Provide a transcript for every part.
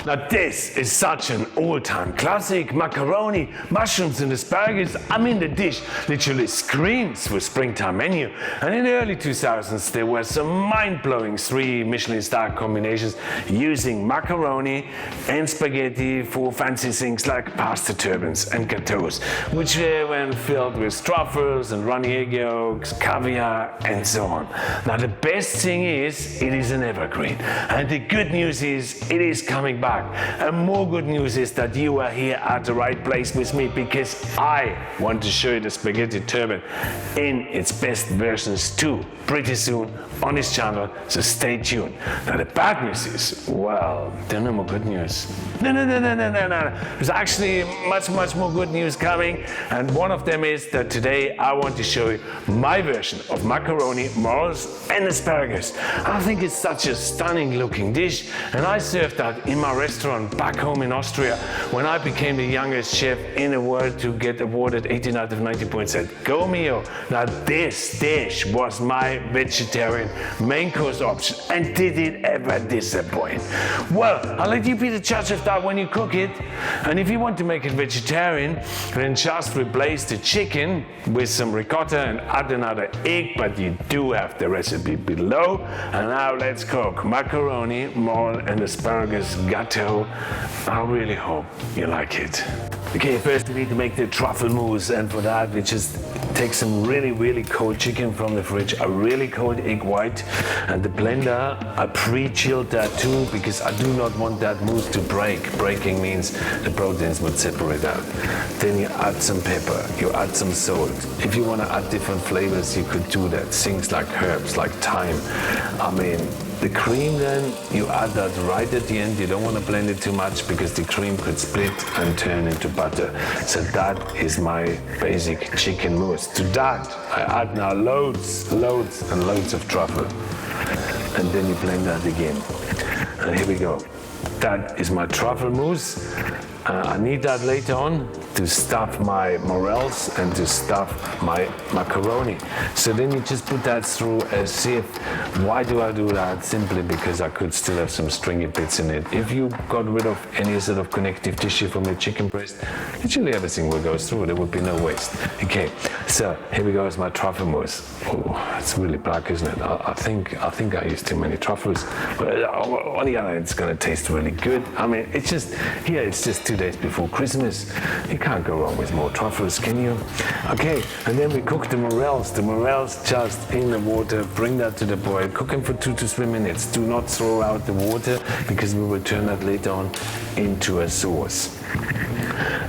Now this is such an all-time classic. Macaroni, mushrooms and asparagus. I mean, the dish literally screams for springtime menu. And in the early 2000s there were some mind-blowing 3 Michelin star combinations using macaroni and spaghetti for fancy things like pasta turbans and gâteaux, which were when filled with truffles and runny egg yolks, caviar and so on. Now the best thing is, it is an evergreen. And the good news is, it is coming back. And more good news is that you are here at the right place with me, because I want to show you the spaghetti turban in its best versions too, pretty soon on this channel, so stay tuned. Now the bad news is, well, there's no more good news. No. There's actually much more good news coming, and one of them is that today I want to show you my version of macaroni, morels and asparagus. I think it's such a stunning looking dish, and I served that in my restaurant back home in Austria when I became the youngest chef in the world to get awarded 18 out of 90 points at Go Mio. Now this dish was my vegetarian main course option, and did it ever disappoint? Well, I'll let you be the judge of that when you cook it. And if you want to make it vegetarian, then just replace the chicken with some ricotta and add another egg, but you do have the recipe below. And now let's cook macaroni, morel and asparagus gateau. I really hope you like it. Okay, first we need to make the truffle mousse, and for that we just take some really cold chicken from the fridge, a really cold egg white, and the blender, I pre-chilled that too, because I do not want that mousse to break. Breaking means the proteins would separate out. Then you add some pepper, you add some salt. If you want to add different flavors, you could do that. Things like herbs, like thyme. I mean, the cream then, you add that right at the end. You don't want to blend it too much because the cream could split and turn into butter. So that is my basic chicken mousse. To that, I add now loads and loads of truffle. And then you blend that again. And here we go. That is my truffle mousse. I need that later on to stuff my morels and to stuff my macaroni. So then you just put that through a sieve. Why do I do that? Simply because I could still have some stringy bits in it. If you got rid of any sort of connective tissue from your chicken breast, literally everything will go through. There would be no waste. Okay, so here we go with my truffle mousse. Oh, it's really black, isn't it? I think I used too many truffles. But on the other hand, it's gonna taste really good. I mean, it's just, here it's just 2 days before Christmas. You can't go wrong with more truffles, can you? Okay, and then we cook the morels. The morels just in the water, bring that to the boil, cook them for 2 to 3 minutes. Do not throw out the water, because we will turn that later on into a sauce.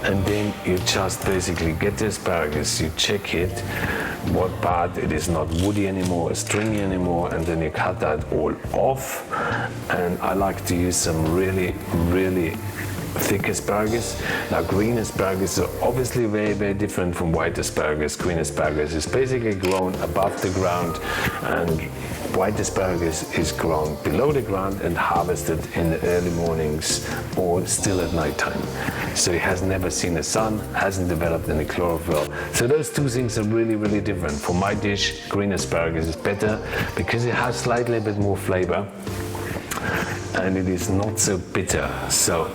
And then you just basically get the asparagus, you check it, what part it is not woody anymore, stringy anymore, and then you cut that all off. And I like to use some really thick asparagus. Now green asparagus are obviously very different from white asparagus. Green asparagus is basically grown above the ground, and white asparagus is grown below the ground and harvested in the early mornings or still at night time. So it has never seen the sun, hasn't developed any chlorophyll. So those two things are really different. For my dish, green asparagus is better because it has slightly a bit more flavor and it is not so bitter. So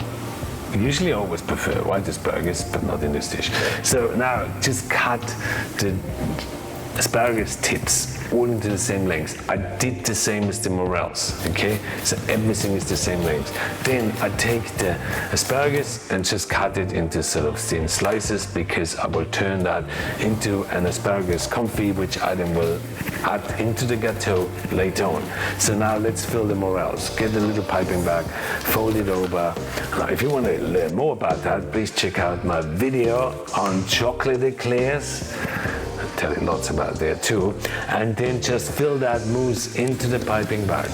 usually I always prefer white asparagus, but not in this dish. So now just cut the asparagus tips all into the same length. I did the same with the morels, okay? So everything is the same length. Then I take the asparagus and just cut it into sort of thin slices, because I will turn that into an asparagus confit, which I then will add into the gâteau later on. So now let's fill the morels. Get a little piping bag, fold it over. Now if you want to learn more about that, please check out my video on chocolate eclairs. Tell you lots about there too. And then just fill that mousse into the piping bag.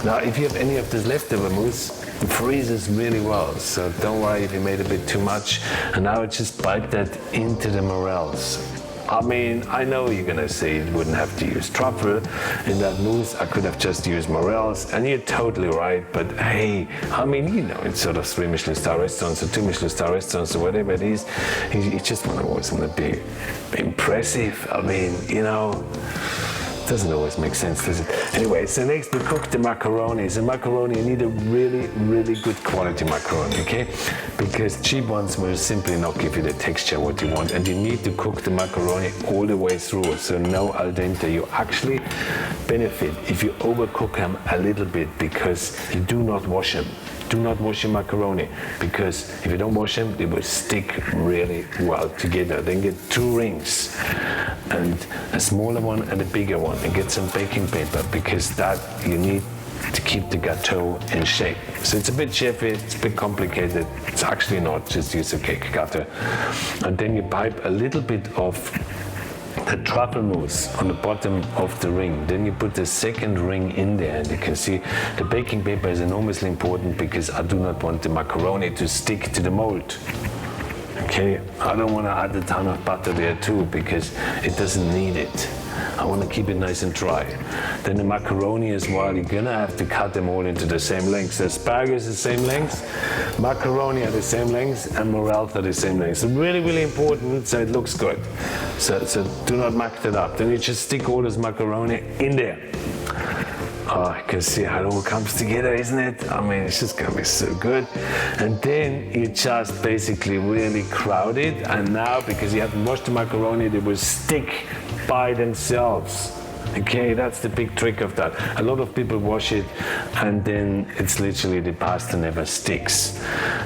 Now if you have any of this leftover mousse, it freezes really well, so don't worry if you made a bit too much. And now just pipe that into the morels. I mean, I know you're gonna say you wouldn't have to use truffle in that mousse. I could have just used morels, and you're totally right. But hey, I mean, you know, in sort of 3 Michelin star restaurants or 2 Michelin star restaurants or whatever it is, you just always want to be impressive. I mean, you know, Doesn't always make sense, does it? Anyway, so next we cook the macaroni. So macaroni, you need a really, really good quality macaroni, okay? Because cheap ones will simply not give you the texture what you want, and you need to cook the macaroni all the way through, so no al dente. You actually benefit if you overcook them a little bit, because you do not wash them. Do not wash your macaroni, because if you don't wash them, they will stick really well together. Then get 2 rings, and a smaller one and a bigger one, and get some baking paper, because that you need to keep the gâteau in shape. So it's a bit chefy, it's a bit complicated. It's actually not, just use a cake cutter. And then you pipe a little bit of the truffle mousse on the bottom of the ring. Then you put the second ring in there, and you can see the baking paper is enormously important, because I do not want the macaroni to stick to the mold. Okay, I don't want to add a ton of butter there too, because it doesn't need it. I want to keep it nice and dry. Then the macaroni as well, you're gonna have to cut them all into the same lengths. The asparagus the same lengths, macaroni are the same lengths, and morels are the same lengths. So really, really important, so it looks good. So do not muck that up. Then you just stick all this macaroni in there. Oh, you can see how it all comes together, isn't it? I mean, it's just gonna be so good. And then you just basically really crowd it. And now, because you haven't washed the macaroni, they will stick by themselves. Okay, that's the big trick of that. A lot of people wash it, and then it's literally the pasta never sticks.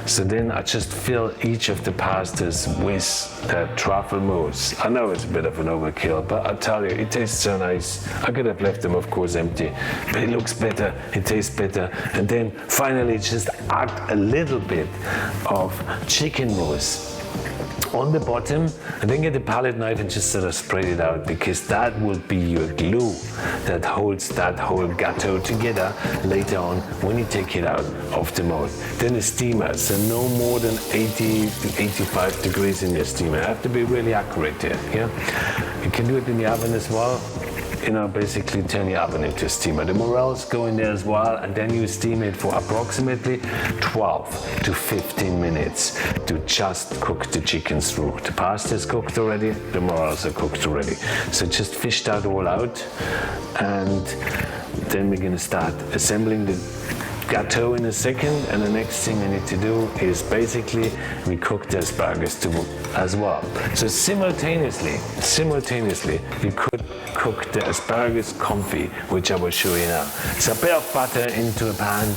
So then I just fill each of the pastas with the truffle mousse. I know it's a bit of an overkill, but I tell you, it tastes so nice. I could have left them, of course, empty, but it looks better, it tastes better. And then finally just add a little bit of chicken mousse on the bottom, and then get a palette knife and just sort of spread it out, because that will be your glue that holds that whole gâteau together later on when you take it out of the mold. Then a steamer, so no more than 80 to 85 degrees in your steamer. You have to be really accurate here, yeah? You can do it in the oven as well. You know, basically turn the oven into a steamer. The morels go in there as well, and then you steam it for approximately 12 to 15 minutes to just cook the chicken through. The pasta is cooked already, the morels are cooked already. So just fish that all out, and then we're gonna start assembling the gâteau in a second. And the next thing I need to do is basically we cook the asparagus too as well. So simultaneously you could cook the asparagus confit, which I will show you now. So a bit of butter into a pan.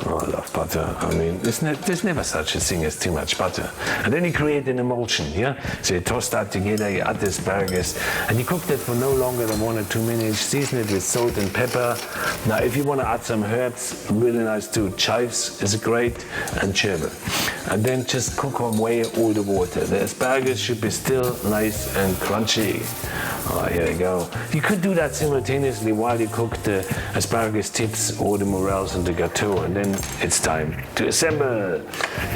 Oh, I love butter. I mean, there's never such a thing as too much butter. And then you create an emulsion, yeah? So you toss that together, you add the asparagus, and you cook that for no longer than 1 or 2 minutes. Season it with salt and pepper. Now, if you want to add some herbs, really nice too. Chives is great, and chervil. And then just cook away all the water. The asparagus should be still nice and crunchy. Oh, here we go. You could do that simultaneously while you cook the asparagus tips or the morels and the gâteau, and then it's time to assemble.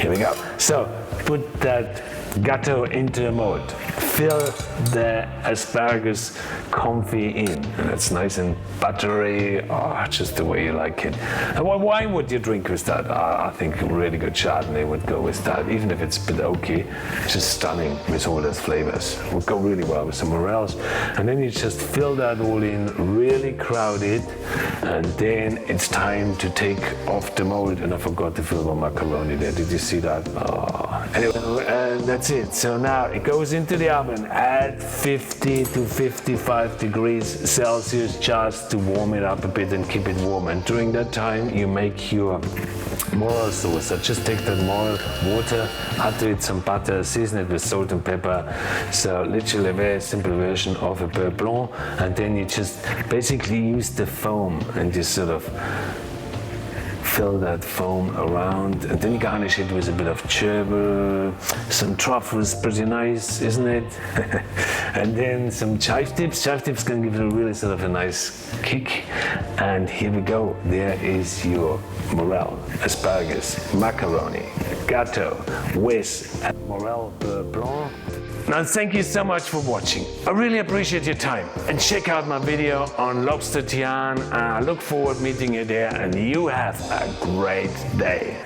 Here we go. So put that gâteau into a mold. Fill the asparagus confit in, and it's nice and buttery. Oh, just the way you like it. And what wine would you drink with that? I think a really good Chardonnay would go with that, even if it's a bit oaky. Just stunning with all those flavors. Would go really well with some morels. And then you just fill that all in, really crowd it, and then it's time to take off the mold. And I forgot to fill my macaroni there. Did you see that? Oh. Anyway, and that's it. So now it goes into the oven at 50 to 55 degrees Celsius, just to warm it up a bit and keep it warm. And during that time, you make your morel sauce. So just take that morel water, add to it some butter, season it with salt and pepper. So literally a very simple version of a beurre blanc. And then you just basically use the foam and just sort of fill that foam around, and then you garnish it with a bit of chervil, some truffles, pretty nice, isn't it? And then some chive tips. Chive tips can give it a really sort of a nice kick. And here we go. There is your morel, asparagus, macaroni, gâteau with morel beurre blanc. Now, thank you so much for watching. I really appreciate your time, and check out my video on lobster Terrine. I look forward to meeting you there, and you have a great day.